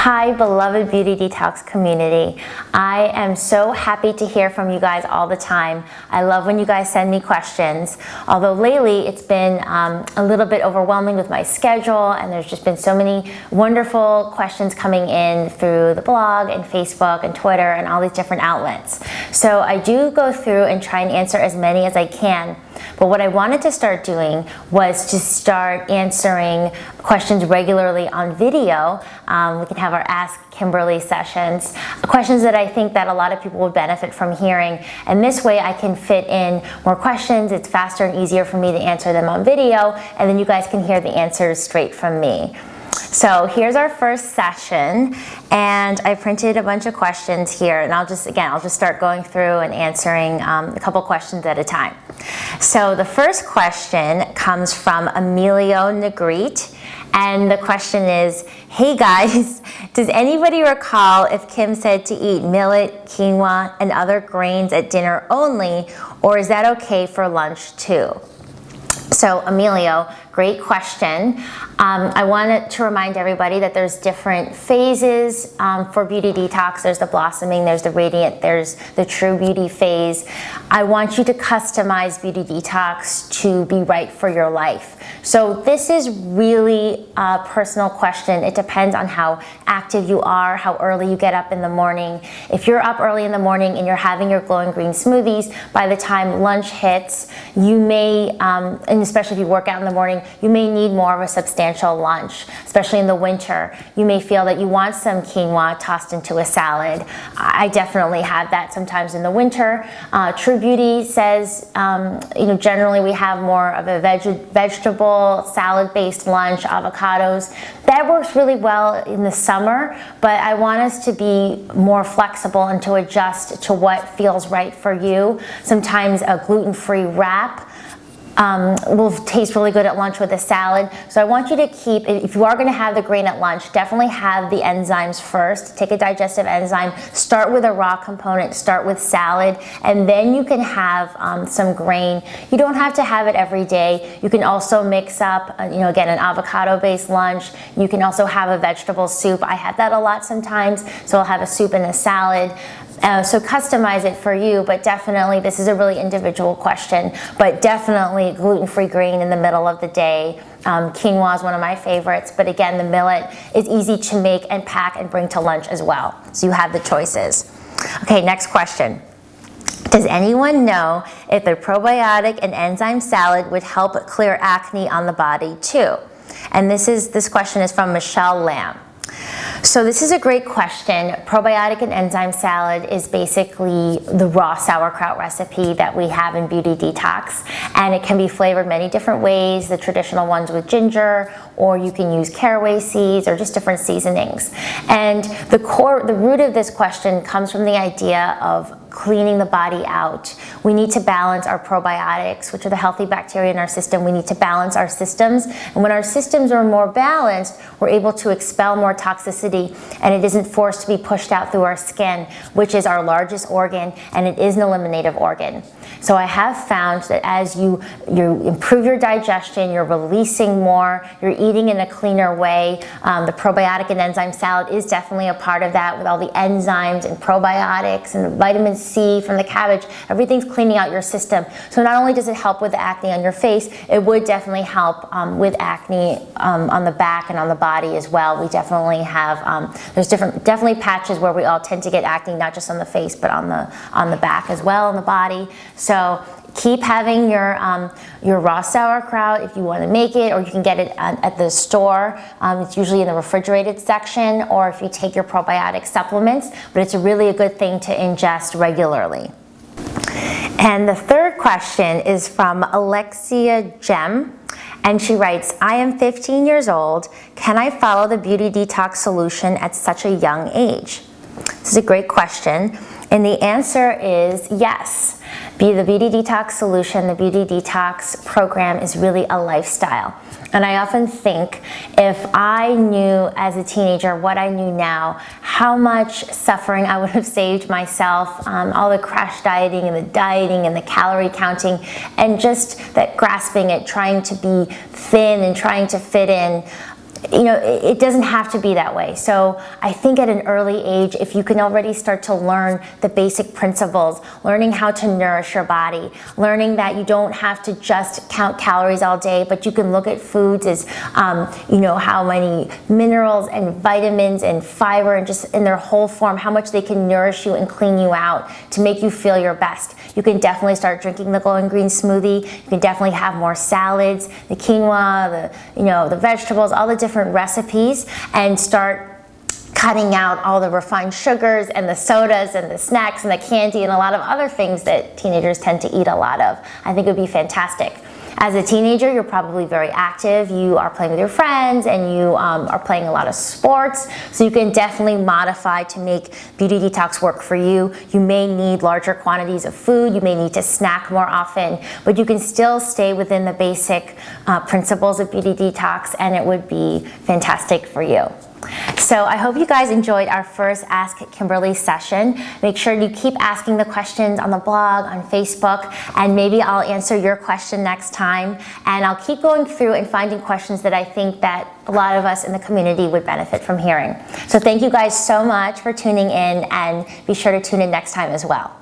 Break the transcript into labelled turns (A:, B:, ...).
A: Hi, beloved Beauty Detox community. I am so happy to hear from you guys all the time. I love when you guys send me questions. Although lately it's been a little bit overwhelming with my schedule, and there's just been so many wonderful questions coming in through the blog and Facebook and Twitter and all these different outlets. So I do go through and try and answer as many as I can. But what I wanted to start doing was to start answering questions regularly on video. We can have our Ask Kimberly sessions, questions that I think that a lot of people would benefit from hearing. And this way I can fit in more questions. It's faster and easier for me to answer them on video, and then you guys can hear the answers straight from me. So here's our first session, and I printed a bunch of questions here, and I'll just start going through and answering a couple questions at a time. So the first question comes from Emilio Negrete, and the question is, hey guys, does anybody recall if Kim said to eat millet, quinoa, and other grains at dinner only, or is that okay for lunch too? So Emilio, great question. I wanted to remind everybody that there's different phases for Beauty Detox. There's the blossoming, there's the radiant, there's the true beauty phase. I want you to customize Beauty Detox to be right for your life. So this is really a personal question. It depends on how active you are, how early you get up in the morning. If you're up early in the morning and you're having your glowing green smoothies, by the time lunch hits, you may, and especially if you work out in the morning, you may need more of a substantial lunch, especially in the winter. You may feel that you want some quinoa tossed into a salad. I definitely have that sometimes in the winter. True Beauty says, generally we have more of a vegetable salad-based lunch, avocados. That works really well in the summer, but I want us to be more flexible and to adjust to what feels right for you. Sometimes a gluten-free wrap will taste really good at lunch with a salad. So I want you to keep, if you are going to have the grain at lunch, definitely have the enzymes first. Take a digestive enzyme, start with a raw component, start with salad, and then you can have some grain. You don't have to have it every day. You can also mix up, again, an avocado-based lunch. You can also have a vegetable soup. I have that a lot sometimes, so I'll have a soup and a salad. So customize it for you, but definitely this is a really individual question, but definitely gluten-free grain in the middle of the day. Quinoa is one of my favorites, but again, the millet is easy to make and pack and bring to lunch as well. So you have the choices. Okay, next question. Does anyone know if the probiotic and enzyme salad would help clear acne on the body too? And this question is from Michelle Lamb. So this is a great question. Probiotic and enzyme salad is basically the raw sauerkraut recipe that we have in Beauty Detox, and it can be flavored many different ways, the traditional ones with ginger, or you can use caraway seeds or just different seasonings. And the root of this question comes from the idea of cleaning the body out. We need to balance our probiotics, which are the healthy bacteria in our system. We need to balance our systems. And when our systems are more balanced, we're able to expel more toxicity, and it isn't forced to be pushed out through our skin, which is our largest organ, and it is an eliminative organ. So I have found that as you improve your digestion, you're releasing more, you're eating in a cleaner way. The probiotic and enzyme salad is definitely a part of that, with all the enzymes and probiotics and the vitamin C from the cabbage. Everything's cleaning out your system. So not only does it help with the acne on your face, it would definitely help with acne on the back and on the body as well. We definitely have, there's definitely patches where we all tend to get acne, not just on the face, but on the back as well, on the body. So keep having your raw sauerkraut if you want to make it, or you can get it at the store. It's usually in the refrigerated section, or if you take your probiotic supplements, but it's really a good thing to ingest regularly. And the third question is from Alexia Gem, and she writes, I am 15 years old. Can I follow the Beauty Detox solution at such a young age? This is a great question, and the answer is yes. The Beauty Detox solution, the Beauty Detox program is really a lifestyle. And I often think, if I knew as a teenager what I knew now, how much suffering I would have saved myself, all the crash dieting and the calorie counting, and just that grasping at trying to be thin and trying to fit in. it doesn't have to be that way. So I think at an early age, if you can already start to learn the basic principles, learning how to nourish your body, learning that you don't have to just count calories all day, but you can look at foods as, how many minerals and vitamins and fiber and just in their whole form, how much they can nourish you and clean you out to make you feel your best. You can definitely start drinking the glowing green smoothie. You can definitely have more salads, the quinoa, the vegetables, all the different recipes, and start cutting out all the refined sugars and the sodas and the snacks and the candy and a lot of other things that teenagers tend to eat a lot of. I think it would be fantastic. As a teenager, you're probably very active. You are playing with your friends and you are playing a lot of sports. So you can definitely modify to make Beauty Detox work for you. You may need larger quantities of food. You may need to snack more often, but you can still stay within the basic principles of Beauty Detox, and it would be fantastic for you. So I hope you guys enjoyed our first Ask Kimberly session. Make sure you keep asking the questions on the blog, on Facebook, and maybe I'll answer your question next time. And I'll keep going through and finding questions that I think that a lot of us in the community would benefit from hearing. So thank you guys so much for tuning in, and be sure to tune in next time as well.